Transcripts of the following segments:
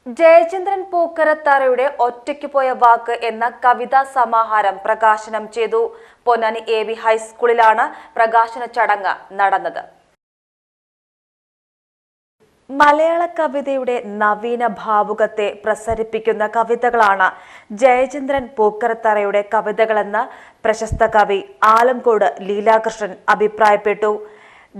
ജയചന്ദ്രൻ പൂക്കരത്തറയുടെ ഒറ്റയ്ക്ക് പോയ വാക്ക് എന്ന കവിതാ സമാഹാരം പ്രകാശനം ചെയ്തു. പൊന്നാനി AV ഹൈസ്കൂളിലാണ് പ്രകാശന ചടങ്ങ് നടന്നത്. മലയാള കവിതയുടെ നവീന ഭാവുകത്തെ പ്രസരിപ്പിക്കുന്ന കവിതകളാണ് ജയചന്ദ്രൻ പൂക്കരത്തറയുടെ കവിതകളെന്ന് പ്രശസ്ത കവി ആലംകോട് ലീലാകൃഷ്ണൻ അഭിപ്രായപ്പെട്ടു.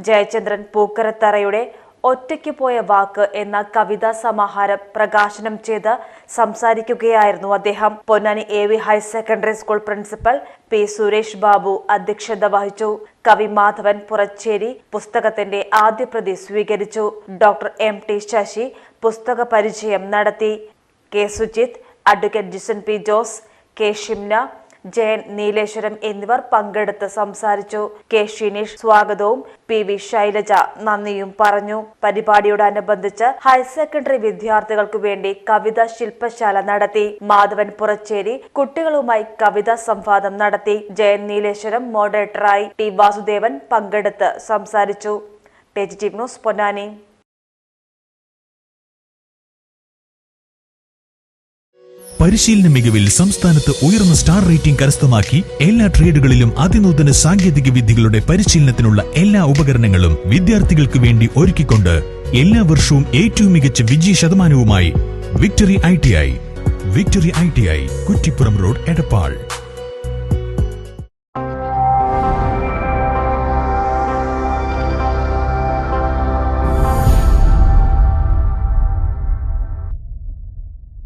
ജയചന്ദ്രൻ പൂക്കരത്തറയുടെ ഒറ്റയ്ക്ക് പോയ വാക്ക് എന്ന കവിതാ സമാഹാരം പ്രകാശനം ചെയ്ത് സംസാരിക്കുകയായിരുന്നു അദ്ദേഹം. Ponnani AV higher secondary school principal P. Suresh Babu അധ്യക്ഷത വഹിച്ചു. കവി മാധവൻ പുറച്ചേരി പുസ്തകത്തിന്റെ ആദ്യ പ്രതി സ്വീകരിച്ചു. ഡോക്ടർ MT ശശി പുസ്തക പരിചയം നടത്തി. K. Sujith, advocate Jison P. Jose, K. Shimna, Jayan Nileshwaram എന്നിവർ പങ്കെടുത്ത് സംസാരിച്ചു. K. ഷിനീഷ് സ്വാഗതവും PV ശൈലജ നന്ദിയും പറഞ്ഞു. പരിപാടിയോടനുബന്ധിച്ച് ഹയർ സെക്കൻഡറി വിദ്യാർത്ഥികൾക്കു വേണ്ടി കവിതാ ശില്പശാല നടത്തി. മാധവൻ പുറച്ചേരി കുട്ടികളുമായി കവിതാ സംവാദം നടത്തി. ജയൻ നീലേശ്വരം മോഡറേറ്ററായി. T. വാസുദേവൻ പങ്കെടുത്ത് സംസാരിച്ചു. TGTV news Ponnani. പരിശീലന മികവിൽ സംസ്ഥാനത്ത് ഉയർന്ന സ്റ്റാർ റേറ്റിംഗ് കരസ്ഥമാക്കി എല്ലാ ട്രേഡുകളിലും അതിനൂതന സാങ്കേതിക വിദ്യകളുടെ പരിശീലനത്തിനുള്ള എല്ലാ ഉപകരണങ്ങളും വിദ്യാർത്ഥികൾക്ക് വേണ്ടി ഒരുക്കിക്കൊണ്ട് എല്ലാ വർഷവും ഏറ്റവും മികച്ച വിജയ ശതമാനവുമായി victory ITI Kuttippuram road, Edappal.